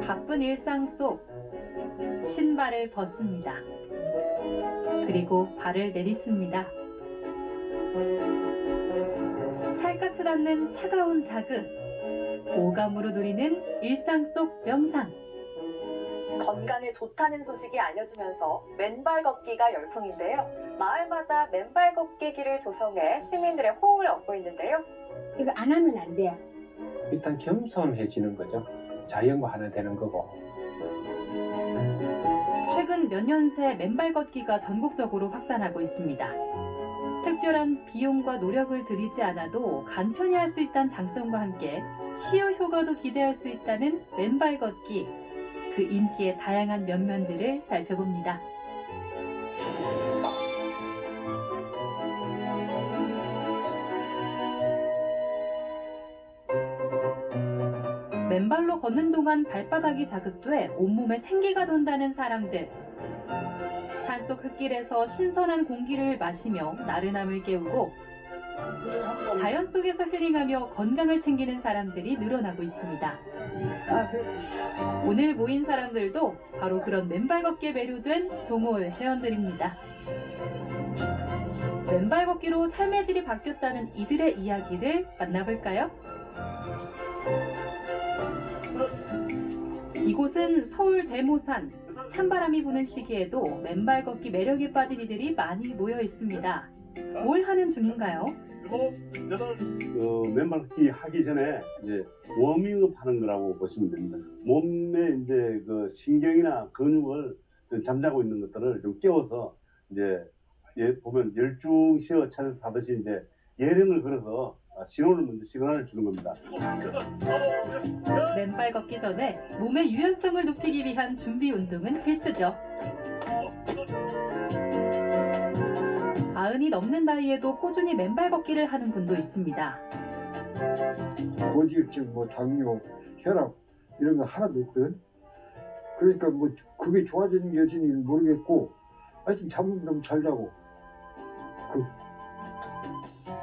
바쁜 일상 속 신발을 벗습니다. 그리고 발을 내딛습니다. 살갗을 닿는 차가운 자극, 오감으로 누리는 일상 속 명상. 건강에 좋다는 소식이 알려지면서 맨발 걷기가 열풍인데요. 마을마다 맨발 걷기 길을 조성해 시민들의 호응을 얻고 있는데요. 이거 안 하면 안 돼. 일단 겸손해지는 거죠. 자연과 하나 되는 거고. 최근 몇 년 새 맨발 걷기가 전국적으로 확산하고 있습니다. 특별한 비용과 노력을 들이지 않아도 간편히 할 수 있다는 장점과 함께 치유 효과도 기대할 수 있다는 맨발 걷기. 그 인기의 다양한 면면들을 살펴봅니다. 맨발로 걷는 동안 발바닥이 자극돼 온몸에 생기가 돈다는 사람들. 산속 흙길에서 신선한 공기를 마시며 나른함을 깨우고 자연 속에서 힐링하며 건강을 챙기는 사람들이 늘어나고 있습니다. 오늘 모인 사람들도 바로 그런 맨발 걷기에 매료된 동호회 회원들입니다. 맨발 걷기로 삶의 질이 바뀌었다는 이들의 이야기를 만나볼까요? 이곳은 서울 대모산. 찬바람이 부는 시기에도 맨발 걷기 매력에 빠진 이들이 많이 모여 있습니다. 뭘 하는 중인가요? 맨발 걷기 하기 전에 이제 워밍업 하는 거라고 보시면 됩니다. 몸에 이제 그 신경이나 근육을 좀 잠자고 있는 것들을 좀 깨워서 이제 보면 열중 시어 차를 타듯이 이제 예령을 걸어서 신호를 먼저 시그널을 주는 겁니다. 맨발 걷기 전에 몸의 유연성을 높이기 위한 준비 운동은 필수죠. 90이 넘는 나이에도 꾸준히 맨발 걷기를 하는 분도 있습니다. 고지혈증, 당뇨, 혈압 이런 거 하나도 없거든. 그러니까 그게 좋아지는 여지는 모르겠고 하여튼 잠은 좀 잘 자고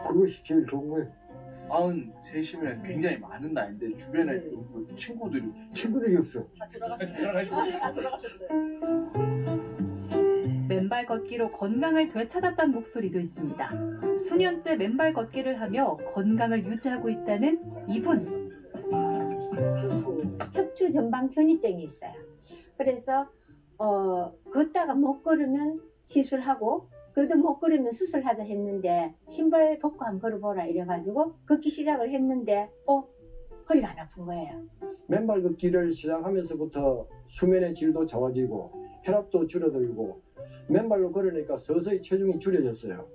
그것이 제일 좋은 거예요. 93이면 굉장히 많은 나이인데 주변에 친구들이 없어. 다 돌아가셨어요. 맨발 걷기로 건강을 되찾았다는 목소리도 있습니다. 수년째 맨발 걷기를 하며 건강을 유지하고 있다는 이분. 척추 전방 전이증이 있어요. 그래서 걷다가 못 걸으면 시술하고 그래도 못 걸으면 수술하자 했는데 신발 벗고 한번 걸어보라 이래가지고 걷기 시작을 했는데 허리가 안 아픈 거예요. 맨발 걷기를 시작하면서부터 수면의 질도 좋아지고 혈압도 줄어들고 맨발로 걸으니까 서서히 체중이 줄여졌어요.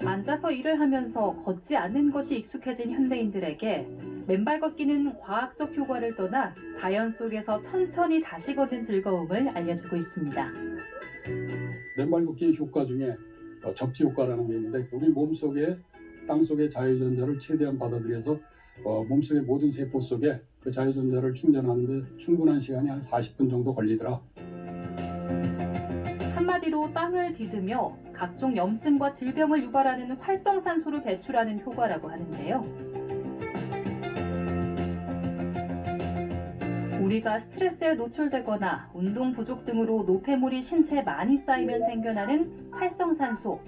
앉아서 일을 하면서 걷지 않는 것이 익숙해진 현대인들에게 맨발 걷기는 과학적 효과를 떠나 자연 속에서 천천히 다시 걷는 즐거움을 알려주고 있습니다. 맨발 걷기의 효과 중에 적지 효과라는 게 있는데 우리 몸속에 땅속의 자유전자를 최대한 받아들여서 몸속의 모든 세포 속에 그 자유전자를 충전하는데 충분한 시간이 한 40분 정도 걸리더라. 한마디로 땅을 디디며 각종 염증과 질병을 유발하는 활성산소를 배출하는 효과라고 하는데요. 우리가 스트레스에 노출되거나 운동 부족 등으로 노폐물이 신체에 많이 쌓이면 생겨나는 활성산소.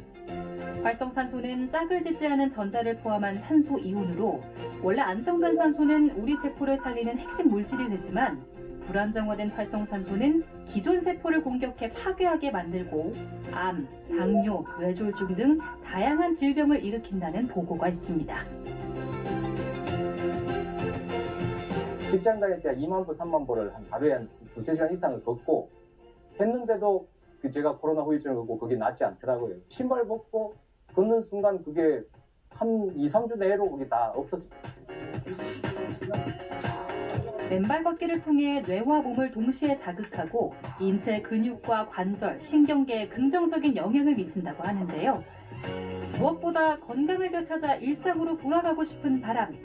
활성산소는 짝을 짓지 않은 전자를 포함한 산소 이온으로 원래 안정된 산소는 우리 세포를 살리는 핵심 물질이 되지만 불안정화된 활성산소는 기존 세포를 공격해 파괴하게 만들고 암, 당뇨, 뇌졸중 등 다양한 질병을 일으킨다는 보고가 있습니다. 직장 다닐 때 2만 보, 3만 보를 한 하루에 한 두세 시간 이상을 걷고 했는데도 제가 코로나 후유증을 걷고 그게 낫지 않더라고요. 신발 벗고 걷는 순간 그게 한 2, 3주 내로 그게 다 없어졌어요. 맨발 걷기를 통해 뇌와 몸을 동시에 자극하고 인체 근육과 관절, 신경계에 긍정적인 영향을 미친다고 하는데요. 무엇보다 건강을 되찾아 일상으로 돌아가고 싶은 바람,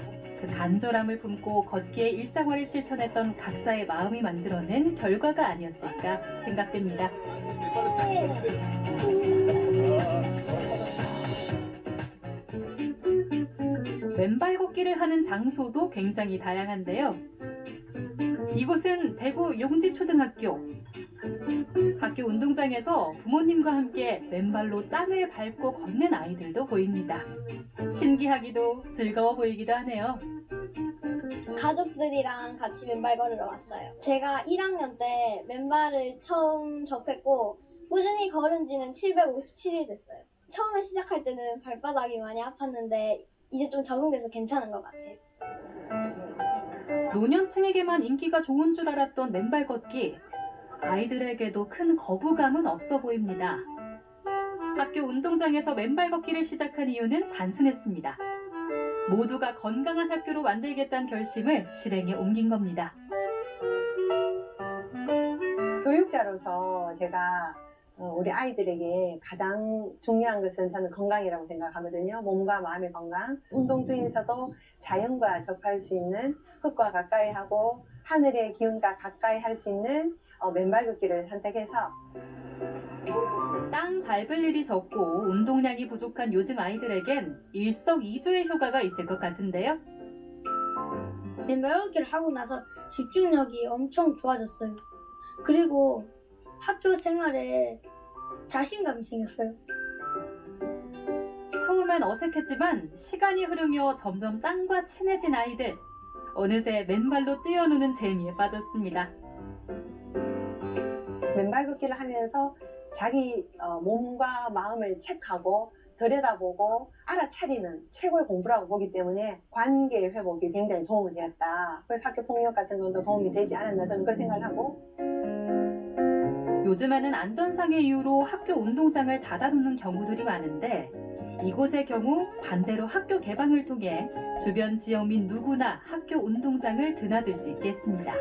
그 간절함을 품고 걷기의 일상화를 실천했던 각자의 마음이 만들어낸 결과가 아니었을까 생각됩니다. 맨발 걷기를 하는 장소도 굉장히 다양한데요. 이곳은 대구 용지초등학교. 학교 운동장에서 부모님과 함께 맨발로 땅을 밟고 걷는 아이들도 보입니다. 신기하기도 즐거워 보이기도 하네요. 가족들이랑 같이 맨발 걸으러 왔어요. 제가 1학년 때 맨발을 처음 접했고 꾸준히 걸은 지는 757일 됐어요. 처음에 시작할 때는 발바닥이 많이 아팠는데 이제 좀 적응돼서 괜찮은 것 같아요. 노년층에게만 인기가 좋은 줄 알았던 맨발 걷기. 아이들에게도 큰 거부감은 없어 보입니다. 학교 운동장에서 맨발 걷기를 시작한 이유는 단순했습니다. 모두가 건강한 학교로 만들겠다는 결심을 실행에 옮긴 겁니다. 교육자로서 제가 우리 아이들에게 가장 중요한 것은 저는 건강이라고 생각하거든요. 몸과 마음의 건강. 운동 중에서도 자연과 접할 수 있는, 흙과 가까이 하고 하늘의 기운과 가까이 할 수 있는 맨발 걷기를 선택해서 땅 밟을 일이 적고 운동량이 부족한 요즘 아이들에겐 일석이조의 효과가 있을 것 같은데요. 맨발 걷기를 하고 나서 집중력이 엄청 좋아졌어요. 그리고 학교 생활에 자신감이 생겼어요. 처음엔 어색했지만 시간이 흐르며 점점 땅과 친해진 아이들. 어느새 맨발로 뛰어노는 재미에 빠졌습니다. 맨발 걷기를 하면서 자기 몸과 마음을 체크하고 들여다보고 알아차리는 최고의 공부라고 보기 때문에 관계 회복이 굉장히 도움이 되었다. 그래서 학교 폭력 같은 것도 도움이 되지 않았나 저는 그런 생각을 하고, 요즘에는 안전상의 이유로 학교 운동장을 닫아놓는 경우들이 많은데 이곳의 경우 반대로 학교 개방을 통해 주변 지역민 누구나 학교 운동장을 드나들 수 있겠습니다.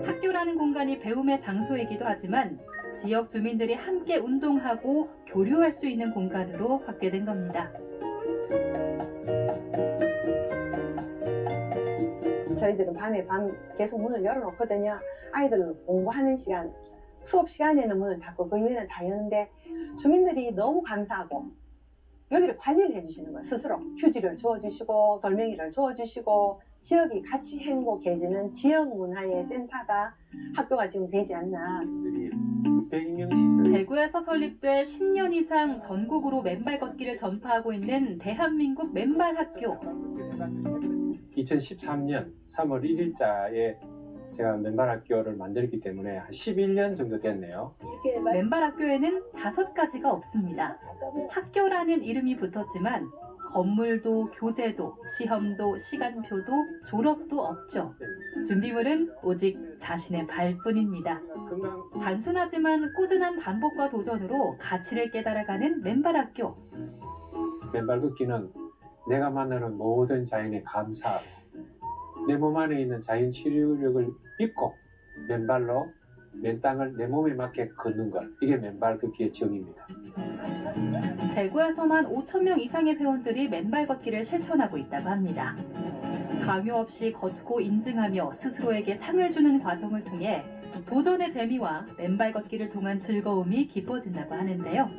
학교라는 공간이 배움의 장소이기도 하지만 지역 주민들이 함께 운동하고 교류할 수 있는 공간으로 확대된 겁니다. 저희들은 밤에 계속 문을 열어놓거든요. 아이들 공부하는 시간, 수업 시간에는 문을 닫고 그 이후에는 다 여는데 주민들이 너무 감사하고 여기를 관리를 해주시는 거예요. 스스로 휴지를 주워주시고 돌멩이를 주워주시고 지역이 같이 행복해지는 지역 문화의 센터가 학교가 지금 되지 않나. 100명씩 대구에서 설립돼 10년 이상 전국으로 맨발 걷기를 전파하고 있는 대한민국 맨발 학교. 2013년 3월 1일자에 제가 맨발 학교를 만들었기 때문에 한 11년 정도 됐네요. 맨발 학교에는 5가지가 없습니다. 학교라는 이름이 붙었지만 건물도 교재도 시험도 시간표도 졸업도 없죠. 준비물은 오직 자신의 발뿐입니다. 단순하지만 꾸준한 반복과 도전으로 가치를 깨달아가는 맨발 학교. 맨발 걷기는 내가 만나는 모든 자연에 감사하고 내 몸 안에 있는 자연 치유력을 믿고 맨발로 맨 땅을 내 몸에 맞게 걷는 것, 이게 맨발 걷기의 정의입니다. 대구에서만 5,000명 이상의 회원들이 맨발 걷기를 실천하고 있다고 합니다. 강요 없이 걷고 인증하며 스스로에게 상을 주는 과정을 통해 도전의 재미와 맨발 걷기를 통한 즐거움이 깊어진다고 하는데요.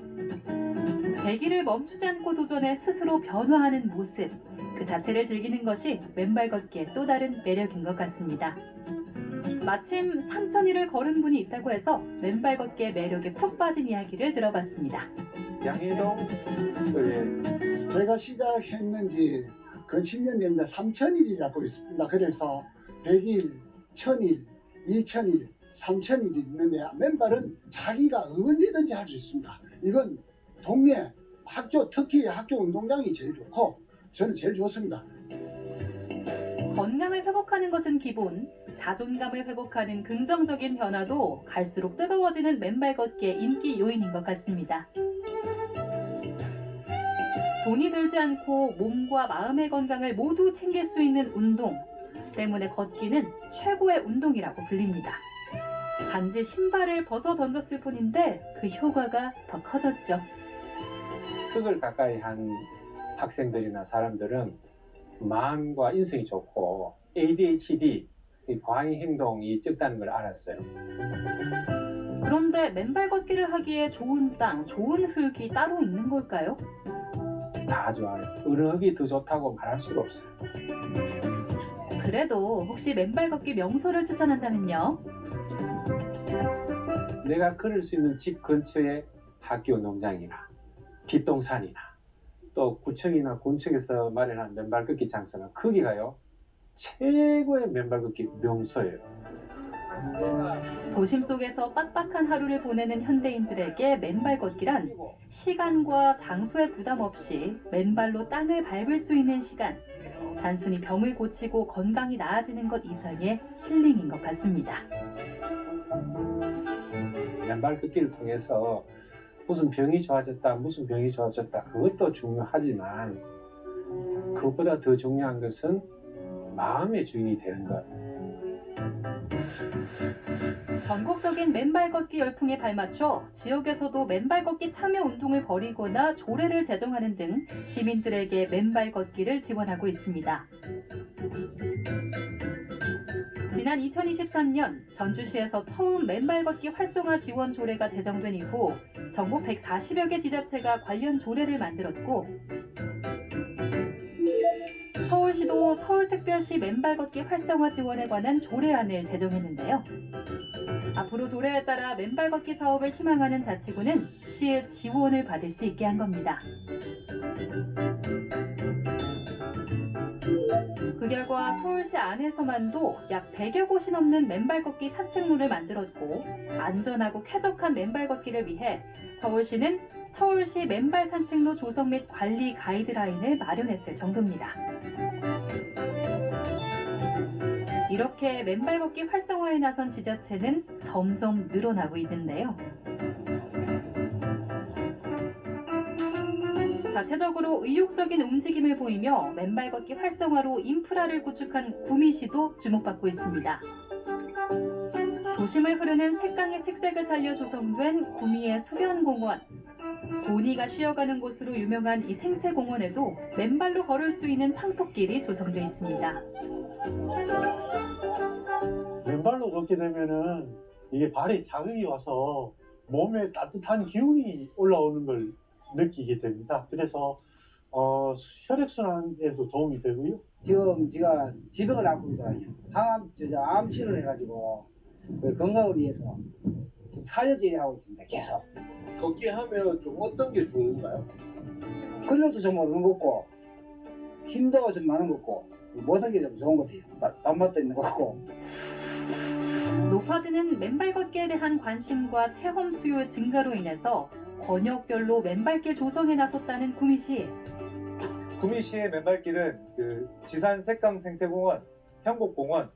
배기를 멈추지 않고 도전해 스스로 변화하는 모습, 그 자체를 즐기는 것이 맨발 걷기의 또 다른 매력인 것 같습니다. 마침 3,000일을 걸은 분이 있다고 해서 맨발 걷기의 매력에 푹 빠진 이야기를 들어봤습니다. 양해동 제가 시작했는지 그 10년 됐는데 3,000일이라고 있습니다. 그래서 100일, 1,000일, 2,000일, 3,000일이 있는데 맨발은 자기가 언제든지 할 수 있습니다. 이건 동네, 학교, 특히 학교 운동장이 제일 좋고 저는 제일 좋습니다. 건강을 회복하는 것은 기본, 자존감을 회복하는 긍정적인 변화도 갈수록 뜨거워지는 맨발 걷기의 인기 요인인 것 같습니다. 돈이 들지 않고 몸과 마음의 건강을 모두 챙길 수 있는 운동 때문에 걷기는 최고의 운동이라고 불립니다. 단지 신발을 벗어 던졌을 뿐인데 그 효과가 더 커졌죠. 흙을 가까이 한 학생들이나 사람들은 마음과 인성이 좋고 ADHD, 과잉 행동이 적다는 걸 알았어요. 그런데 맨발 걷기를 하기에 좋은 땅, 좋은 흙이 따로 있는 걸까요? 다 좋아요. 어느 흙이 더 좋다고 말할 수가 없어요. 그래도 혹시 맨발 걷기 명소를 추천한다면요? 내가 걸을 수 있는 집 근처에 학교 농장이나 뒷동산이나 또 구청이나 군청에서 마련한 맨발 걷기 장소는 거기가요 최고의 맨발 걷기 명소예요. 도심 속에서 빡빡한 하루를 보내는 현대인들에게 맨발 걷기란 시간과 장소에 부담 없이 맨발로 땅을 밟을 수 있는 시간. 단순히 병을 고치고 건강이 나아지는 것 이상의 힐링인 것 같습니다. 맨발 걷기를 통해서 무슨 병이 좋아졌다, 무슨 병이 좋아졌다 그것도 중요하지만 그것보다 더 중요한 것은 마음의 주인이 되는 것. 전국적인 맨발 걷기 열풍에 발맞춰 지역에서도 맨발 걷기 참여 운동을 벌이거나 조례를 제정하는 등 시민들에게 맨발 걷기를 지원하고 있습니다. 지난 2023년 전주시에서 처음 맨발 걷기 활성화 지원 조례가 제정된 이후 전국 140여 개 지자체가 관련 조례를 만들었고 서울시도 서울특별시 맨발 걷기 활성화 지원에 관한 조례안을 제정했는데요. 앞으로 조례에 따라 맨발 걷기 사업을 희망하는 자치구는 시의 지원을 받을 수 있게 한 겁니다. 그 결과 서울시 안에서만도 약 100여 곳이 넘는 맨발 걷기 산책로를 만들었고 안전하고 쾌적한 맨발 걷기를 위해 서울시는 서울시 맨발 산책로 조성 및 관리 가이드라인을 마련했을 정도입니다. 이렇게 맨발 걷기 활성화에 나선 지자체는 점점 늘어나고 있는데요. 자체적으로 의욕적인 움직임을 보이며 맨발 걷기 활성화로 인프라를 구축한 구미시도 주목받고 있습니다. 도심을 흐르는 색강의 특색을 살려 조성된 구미의 수변공원. 고니가 쉬어가는 곳으로 유명한 이 생태공원에도 맨발로 걸을 수 있는 황토길이 조성되어 있습니다. 맨발로 걷게 되면은 이게 발에 자극이 와서 몸에 따뜻한 기운이 올라오는 걸 느끼게 됩니다. 그래서 혈액순환에도 도움이 되고요. 지금 제가 지병을 앓고 있거든요. 암 치료를 해가지고 건강을 위해서 지금 4년째 하고 있습니다. 계속. 걷기 하면 좀 어떤 게 좋은가요? 근력도 좀 오르는 것 같고 힘도 좀 많은 것 같고 모든 게 좀 좋은 것 같아요. 밥맛도 있는 것 같고. 높아지는 맨발 걷기에 대한 관심과 체험 수요의 증가로 인해서 권역별로 맨발길 조성에 나섰다는 구미시. 구미시의 맨발길은 지산 색강 생태공원, 형곡공원,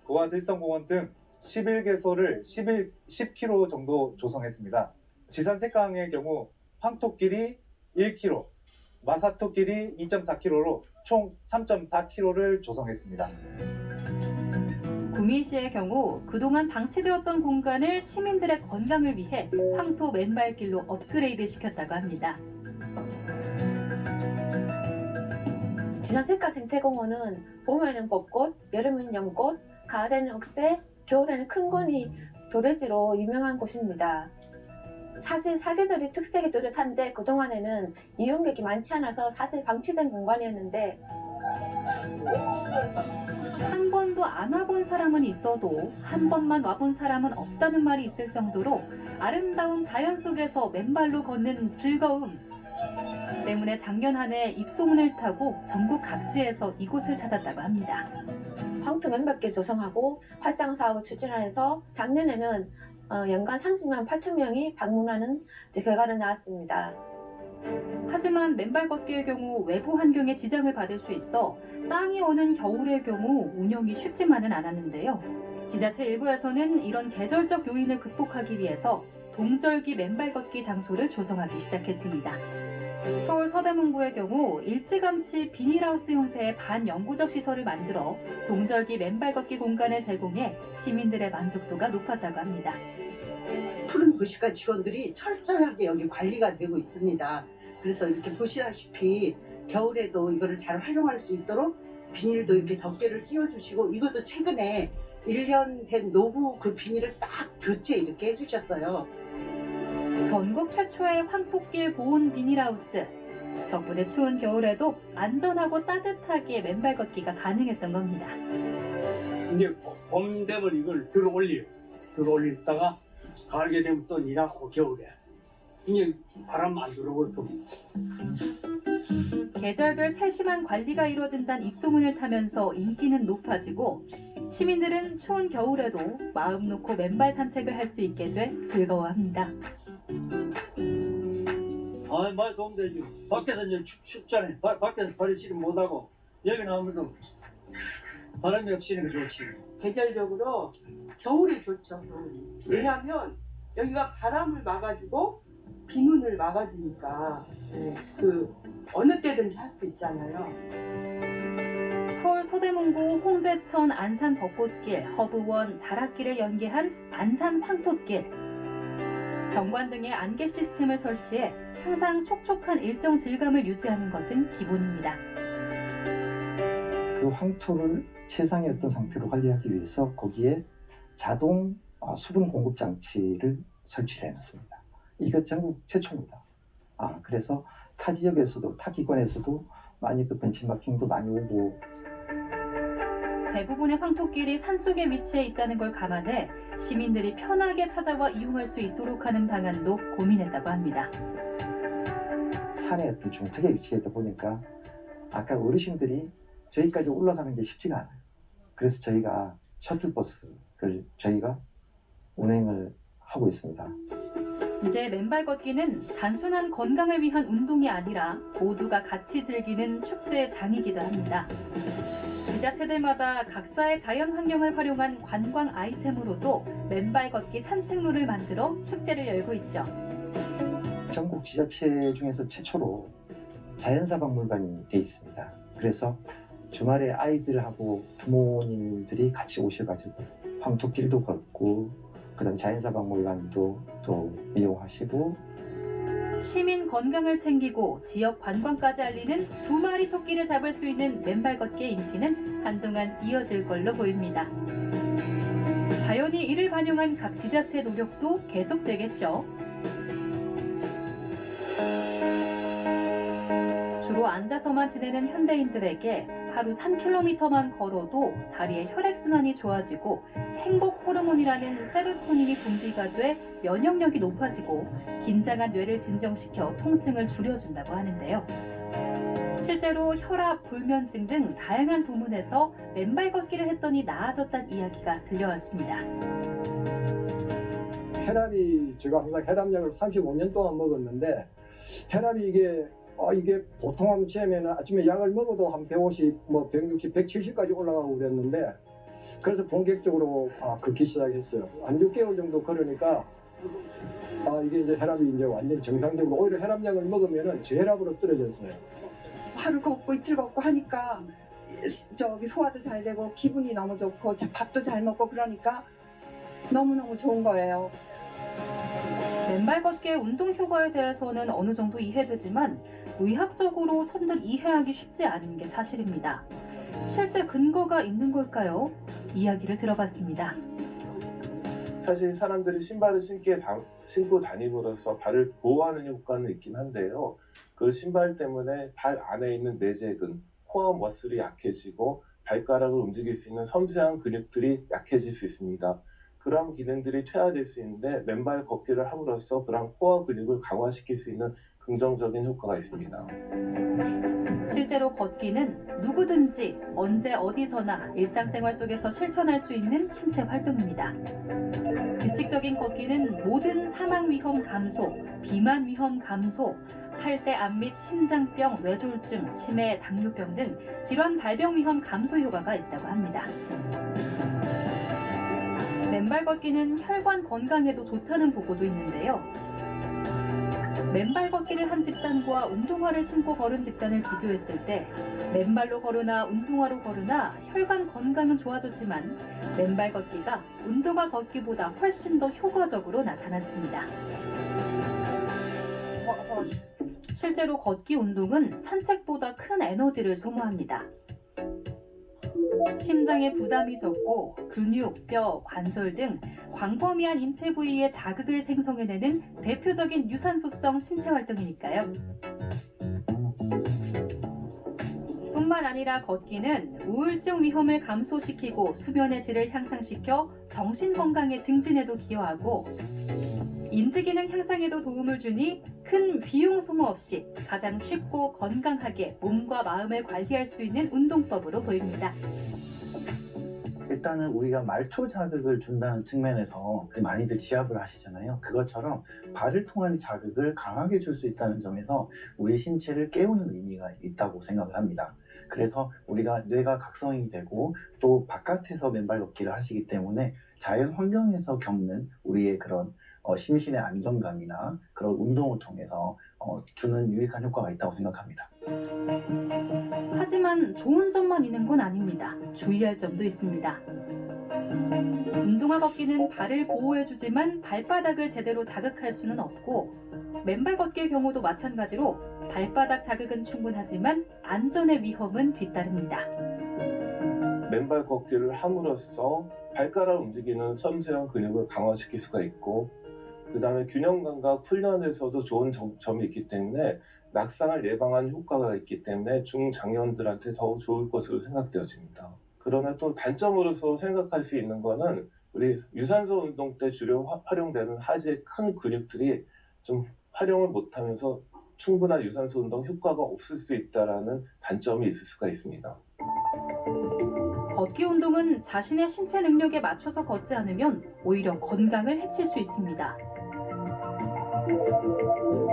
고화들성공원 등 11개소를 10km 정도 조성했습니다. 지산 색강의 경우 황토길이 1km, 마사토길이 2.4km로 총 3.4km를 조성했습니다. 구미시의 경우 그동안 방치되었던 공간을 시민들의 건강을 위해 황토 맨발길로 업그레이드 시켰다고 합니다. 지산 색강 생태공원은 봄에는 벚꽃, 여름에는 연꽃, 가을에는 흑새, 겨울에는 큰 거니 도래지로 유명한 곳입니다. 사실 사계절이 특색이 뚜렷한데 그동안에는 이용객이 많지 않아서 사실 방치된 공간이었는데 한 번도 안 와본 사람은 있어도 한 번만 와본 사람은 없다는 말이 있을 정도로 아름다운 자연 속에서 맨발로 걷는 즐거움 때문에 작년 한 해 입소문을 타고 전국 각지에서 이곳을 찾았다고 합니다. 황토 맨발길 조성하고 활성화 사업을 추진하면서 작년에는 연간 30만 8천 명이 방문하는 결과를 나왔습니다. 하지만 맨발 걷기의 경우 외부 환경에 지장을 받을 수 있어 땅이 오는 겨울의 경우 운영이 쉽지만은 않았는데요. 지자체 일부에서는 이런 계절적 요인을 극복하기 위해서 동절기 맨발 걷기 장소를 조성하기 시작했습니다. 서울 서대문구의 경우 일찌감치 비닐하우스 형태의 반영구적 시설을 만들어 동절기 맨발 걷기 공간을 제공해 시민들의 만족도가 높았다고 합니다. 푸른 도시가 직원들이 철저하게 여기 관리가 되고 있습니다. 그래서 이렇게 보시다시피 겨울에도 이거를 잘 활용할 수 있도록 비닐도 이렇게 덮개를 씌워주시고 이것도 최근에 1년 된 노후 그 비닐을 싹 교체 이렇게 해주셨어요. 전국 최초의 황토길 보온 비닐하우스. 덕분에 추운 겨울에도 안전하고 따뜻하게 맨발 걷기가 가능했던 겁니다. 이제 봄 되면 이걸 들어 올리다가 가을게 되면 또 일하고 겨울에 이제 바람 안 들어오고 좀 계절별 세심한 관리가 이루어진다는 입소문을 타면서 인기는 높아지고 시민들은 추운 겨울에도 마음 놓고 맨발 산책을 할 수 있게 돼 즐거워합니다. 아, 많이 도움되지. 밖에서 이제 춥잖아요. 밖에서 발이 시름 못하고 여기 나오면 바람이 없이는 좋지. 계절적으로 겨울이 좋죠. 왜냐하면 여기가 바람을 막아주고 비눈을 막아주니까 그 어느 때든지 할 수 있잖아요. 서울 서대문구 홍제천 안산 벚꽃길, 허브원, 자락길을 연계한 안산 황토길. 경관 등의 안개 시스템을 설치해 항상 촉촉한 일정 질감을 유지하는 것은 기본입니다. 그 황토를 최상의 어떤 상태로 관리하기 위해서 거기에 자동 수분 공급 장치를 설치를 해놨습니다. 이것 전국 최초입니다. 그래서 타 지역에서도 타 기관에서도 많이 그 벤치마킹도 많이 오고. 대부분의 황토길이 산속에 위치해 있다는 걸 감안해 시민들이 편하게 찾아와 이용할 수 있도록 하는 방안도 고민했다고 합니다. 산의 어떤 중턱에 위치해 있다 보니까 아까 어르신들이 저기까지 올라가는 게 쉽지가 않아요. 그래서 저희가 셔틀버스를 저희가 운행을 하고 있습니다. 이제 맨발 걷기는 단순한 건강을 위한 운동이 아니라 모두가 같이 즐기는 축제의 장이기도 합니다. 지자체들마다 각자의 자연 환경을 활용한 관광 아이템으로도 맨발 걷기 산책로를 만들어 축제를 열고 있죠. 전국 지자체 중에서 최초로 자연사박물관이 돼 있습니다. 그래서 주말에 아이들하고 부모님들이 같이 오셔가지고 황토길도 걷고 그다음에 자연사박물관도 또 이용하시고 시민 건강을 챙기고 지역 관광까지 알리는 두 마리 토끼를 잡을 수 있는 맨발 걷기의 인기는 한동안 이어질 걸로 보입니다. 자연이 이를 반영한 각 지자체 노력도 계속되겠죠. 주로 앉아서만 지내는 현대인들에게 하루 3km만 걸어도 다리의 혈액순환이 좋아지고 행복 호르몬이라는 세로토닌이 분비가 돼 면역력이 높아지고 긴장한 뇌를 진정시켜 통증을 줄여준다고 하는데요. 실제로 혈압, 불면증 등 다양한 부문에서 맨발 걷기를 했더니 나아졌다는 이야기가 들려왔습니다. 혈압이 제가 항상 혈압약을 35년 동안 먹었는데 혈압이 이게 보통 한번 치면 아침에 약을 먹어도 한 150, 160, 170까지 올라가고 그랬는데 그래서 본격적으로 걷기 시작했어요. 한 6개월 정도 걸으니까 이게 이제 혈압이 이제 완전 정상적으로 오히려 혈압약을 먹으면은 저혈압으로 떨어졌어요. 하루 걷고 이틀 걷고 하니까 소화도 잘 되고 기분이 너무 좋고 밥도 잘 먹고 그러니까 너무너무 좋은 거예요. 맨발 걷기의 운동 효과에 대해서는 어느 정도 이해되지만 의학적으로 선뜻 이해하기 쉽지 않은 게 사실입니다. 실제 근거가 있는 걸까요? 이야기를 들어봤습니다. 사실 사람들이 신발을 신고 다님으로써 발을 보호하는 효과는 있긴 한데요. 그 신발 때문에 발 안에 있는 내재근, 코어 머슬이 약해지고 발가락을 움직일 수 있는 섬세한 근육들이 약해질 수 있습니다. 그런 기능들이 퇴화될 수 있는데 맨발 걷기를 함으로써 그런 코어 근육을 강화시킬 수 있는 긍정적인 효과가 있습니다. 실제로 걷기는 누구든지 언제 어디서나 일상생활 속에서 실천할 수 있는 신체 활동입니다. 규칙적인 걷기는 모든 사망 위험 감소, 비만 위험 감소, 팔대 암 및 심장병, 뇌졸중, 치매, 당뇨병 등 질환 발병 위험 감소 효과가 있다고 합니다. 맨발 걷기는 혈관 건강에도 좋다는 보고도 있는데요. 맨발 걷기를 한 집단과 운동화를 신고 걸은 집단을 비교했을 때 맨발로 걸으나 운동화로 걸으나 혈관 건강은 좋아졌지만 맨발 걷기가 운동화 걷기보다 훨씬 더 효과적으로 나타났습니다. 실제로 걷기 운동은 산책보다 큰 에너지를 소모합니다. 심장에 부담이 적고 근육, 뼈, 관절 등 광범위한 인체 부위에 자극을 생성해내는 대표적인 유산소성 신체 활동이니까요. 뿐만 아니라 걷기는 우울증 위험을 감소시키고 수면의 질을 향상시켜 정신 건강의 증진에도 기여하고 인지기능 향상에도 도움을 주니 큰 비용 소모 없이 가장 쉽고 건강하게 몸과 마음을 관리할 수 있는 운동법으로 보입니다. 일단은 우리가 말초 자극을 준다는 측면에서 많이들 지압을 하시잖아요. 그것처럼 발을 통한 자극을 강하게 줄 수 있다는 점에서 우리 신체를 깨우는 의미가 있다고 생각을 합니다. 그래서 우리가 뇌가 각성이 되고 또 바깥에서 맨발 걷기를 하시기 때문에 자연 환경에서 겪는 우리의 그런 심신의 안정감이나 그런 운동을 통해서 주는 유익한 효과가 있다고 생각합니다. 하지만 좋은 점만 있는 건 아닙니다. 주의할 점도 있습니다. 운동화 걷기는 발을 보호해주지만 발바닥을 제대로 자극할 수는 없고 맨발 걷기의 경우도 마찬가지로 발바닥 자극은 충분하지만 안전의 위험은 뒤따릅니다. 맨발 걷기를 함으로써 발가락 움직이는 섬세한 근육을 강화시킬 수가 있고 그 다음에 균형 감각 훈련에서도 좋은 점이 있기 때문에 낙상을 예방하는 효과가 있기 때문에 중장년들한테 더욱 좋을 것으로 생각되어집니다. 그러나 또 단점으로서 생각할 수 있는 거는 우리 유산소 운동 때 주로 활용되는 하지의 큰 근육들이 좀 활용을 못하면서 충분한 유산소 운동 효과가 없을 수 있다는 단점이 있을 수가 있습니다. 걷기 운동은 자신의 신체 능력에 맞춰서 걷지 않으면 오히려 건강을 해칠 수 있습니다.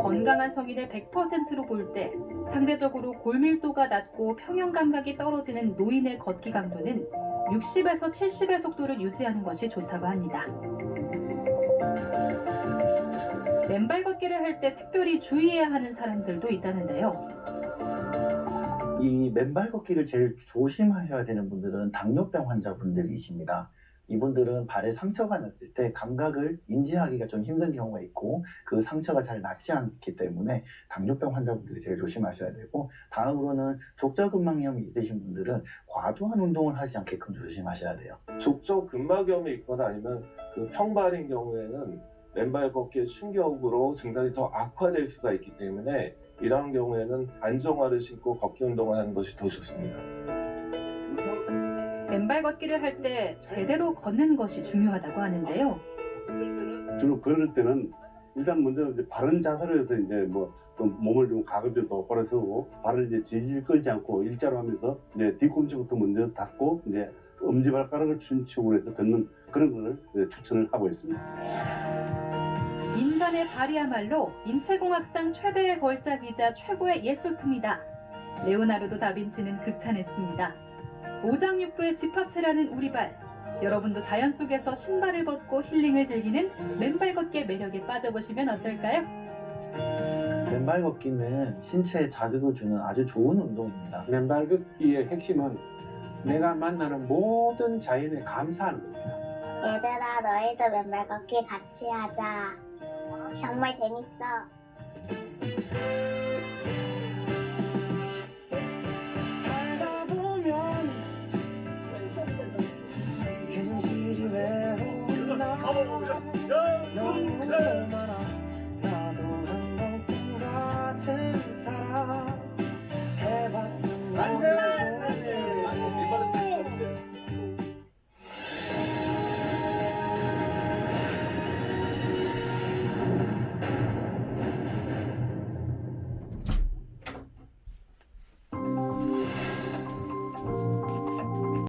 건강한 성인을 100%로 볼 때 상대적으로 골밀도가 낮고 평형 감각이 떨어지는 노인의 걷기 강도는 60에서 70의 속도를 유지하는 것이 좋다고 합니다. 맨발 걷기를 할 때 특별히 주의해야 하는 사람들도 있다는데요. 이 맨발 걷기를 제일 조심하셔야 되는 분들은 당뇨병 환자분들이십니다. 이분들은 발에 상처가 났을 때 감각을 인지하기가 좀 힘든 경우가 있고 그 상처가 잘 낫지 않기 때문에 당뇨병 환자분들이 제일 조심하셔야 되고 다음으로는 족저근막염이 있으신 분들은 과도한 운동을 하지 않게끔 조심하셔야 돼요. 족저근막염이 있거나 아니면 그 평발인 경우에는 맨발 걷기의 충격으로 증상이 더 악화될 수가 있기 때문에 이러한 경우에는 안정화를 신고 걷기 운동을 하는 것이 더 좋습니다. 맨발 걷기를 할 때 제대로 걷는 것이 중요하다고 하는데요. 주로 걸을 때는 일단 먼저 이제 바른 자세로 해서 이제 뭐 좀 몸을 좀 가급적 똑바로 세우고 발을 이제 질질 끌지 않고 일자로 하면서 이제 뒤꿈치부터 먼저 닫고 이제 엄지발가락을 중심으로 해서 걷는 그런 걸 추천을 하고 있습니다. 인간의 발이야말로 인체공학상 최대의 걸작이자 최고의 예술품이다. 레오나르도 다빈치는 극찬했습니다. 오장육부의 집합체라는 우리 발. 여러분도 자연 속에서 신발을 벗고 힐링을 즐기는 맨발 걷기의 매력에 빠져보시면 어떨까요? 맨발 걷기는 신체에 자극을 주는 아주 좋은 운동입니다. 맨발 걷기의 핵심은 내가 만나는 모든 자연에 감사하는 겁니다. 얘들아, 너희도 맨발 걷기 같이 하자. 정말 재밌어.